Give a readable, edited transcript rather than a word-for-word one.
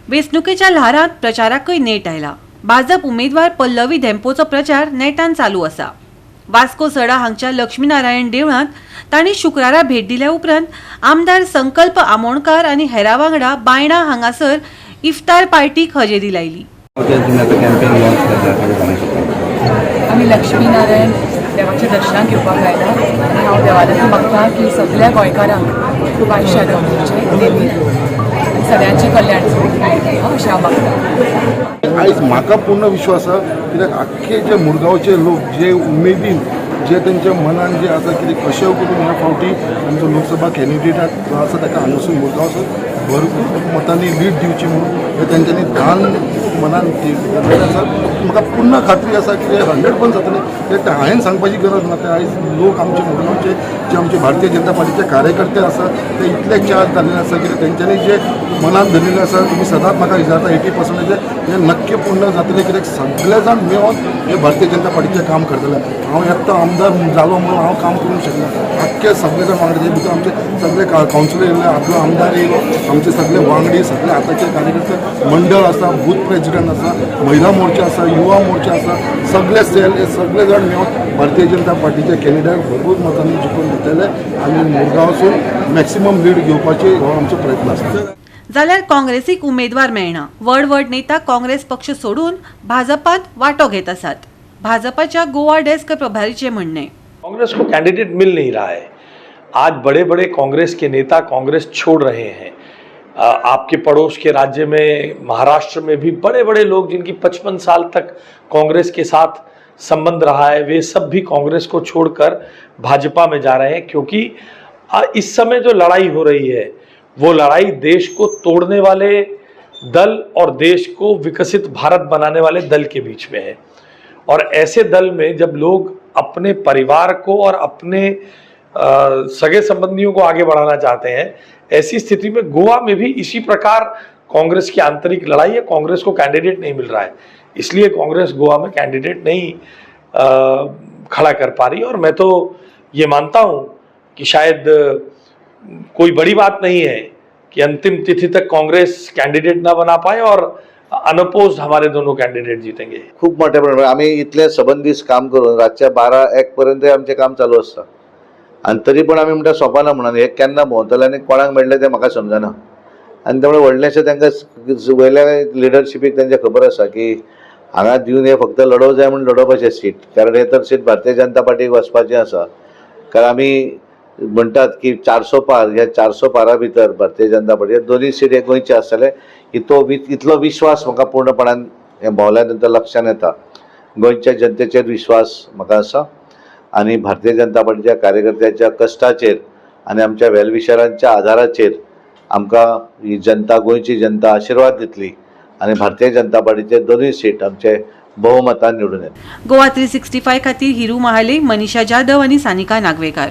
वेंचणुकेच्या ल्हारांत प्रचाराकय नेट आयला। भाजप उमेदवार पल्लवी धेंपोचो प्रचार नेटान चालू आसा। वास्को सडा हांगच्या लक्ष्मीनारायण देवळांत तांणी शुक्रारा भेट दिल्या उपरांत आमदार संकल्प आमोणकार आनी हेरां वांगडा बायणा हांगासर इफ्तार पार्टीक हजेरी लायली। आम्ही लक्ष्मीनारायण देवाच्या दर्शनाक घेवपाक आयला आनी हांव देवालां मागता की सगळ्या गोंयकारांक खूब आयुश्य आरोग्याचें नेमी आनी सगळ्यांचें कल्याण जावं अशें हांव मागता। आयज म्हाका पूर्ण विश्वास आसा कित्याक आख्खे जे मुरगांवचे लोक जे उमेदीन जे तेंच्या मनान जे आसा कितें कशें करून ह्या फावटी आमचो लोकसभा कॅन्डिडेट जो आसा ताका हांगासून मुरगांवसून भरपूर मतांनी लीड दिवची म्हणून हे तेंच्यांनी दान मनान आसा। म्हाका पूर्ण खात्री आसा की 100% जातलें कित्याक हांवें सांगपाची गरज ना। ते आयज लोक आमचे मुरगांवचे जे आमचे भारतीय जनता पार्टीचे कार्यकर्ते आसा ते इतले चार्ज जाल्ले आसा की तेंच्यांनी जे मनान धरिल्लें आसा तुमी सदांच म्हाका विचारता 80% हे नक्की पूर्ण जातलें कित्याक सगळे जाण मेळोन हे भारतीय जनता पार्टीचें काम करतले। हांव एकटो आमदार जालो म्हणून हांव काम करूंक शकना, आख्खे सगळे जाण वांगडा भितर आमचे सगळे कावन्सिलर येयले, आपलो आमदार येयलो, आमचे सगळे वांगडी सगळे आतांचे कार्यकर्ते मंडळ आसा, बूथ प्रेसिडेंट आसा, महिला मोर्चा आसा, युवा मोर्चा आसा, सगळे सेल हे सगळे जाण मेळोन भारतीय जनता पार्टीचे कॅन्डिडेट भरपूर मतांनी जिखून दितले आनी मुरगांवसून मॅक्सिमम लीड घेवपाचे हो आमचो प्रयत्न आसा। जाल्यार काँग्रेसीक उमेदवार मेळना। व्हड नेता काँग्रेस पक्ष सोडून भाजपात वांटो घेत आसात। भाजपाच्या गोवा डेस्क प्रभारीचे म्हणणे, कांग्रेस को कैंडिडेट मिल नहीं रहा है। आज बड़े बड़े कांग्रेस के नेता कांग्रेस छोड़ रहे हैं। आपके पड़ोस के राज्य में महाराष्ट्र में भी बड़े बड़े लोग जिनकी 55 साल तक कांग्रेस के साथ संबंध रहा है, वे सब भी कांग्रेस को छोड़कर भाजपा में जा रहे हैं, क्योंकि इस समय जो लड़ाई हो रही है वो लड़ाई देश को तोड़ने वाले दल और देश को विकसित भारत बनाने वाले दल के बीच में है। और ऐसे दल में जब लोग अपने परिवार को और अपने सगे संबंधियों को आगे बढ़ाना चाहते हैं, ऐसी स्थिति में गोवा में भी इसी प्रकार कांग्रेस की आंतरिक लड़ाई है। कांग्रेस को कैंडिडेट नहीं मिल रहा है, इसलिए कांग्रेस गोवा में कैंडिडेट नहीं खड़ा कर पा रही। और मैं तो ये मानता हूँ कि शायद कोई बड़ी बात नहीं है कि अंतिम तिथि तक कांग्रेस कैंडिडेट ना बना पाए और अनअपोज्ड हमारे दोनों कैंडिडेट जीतेंगे। खूप मोठ्या प्रमाणात आम्ही इतले सबंद दीस काम करून रातच्या 12-1 पर्यंत आमचे काम चालू असता आणि तरी पण आम्ही म्हणटा सोंपना म्हणून हे केन्ना भोंवतले आनी कोणाक मेळटले ते म्हाका समजना। आनी त्यामुळे व्हडलेशे तांकां वयल्या लिडरशिपीक तांचे खबर आसा की हांगा दिवन हे फक्त लढोवप जाय म्हणून लढोवपाचें सीट, कारण हे तर सीट भारतीय जनता पार्टीक वचपाचें आसा। कारण आमी म्हणटात की 400 पार, ह्या 400 पारा भितर भारतीय जनता पार्टी दोन्ही सीट हे गोंयचे आसतले इतलो विश्वास म्हाका पूर्णपणान हे भोवल्या नंतर लक्षात येता। गोंयच्या जनतेचेर विश्वास म्हाका आसा आनी भारतीय जनता पार्टीच्या कार्यकर्त्यांच्या कश्टाचेर आनी आमच्या वेलविशरांच्या आधाराचेर आमकां ही जनता गोंयची जनता आशिर्वाद दितली आनी भारतीय जनता पार्टीचे दोन्ही सीट आमचे बहुमतान निवडून येतले। गोवा 365 खातीर हिरू महाले, मनीषा जाधव आनी सानिका नागवेकर।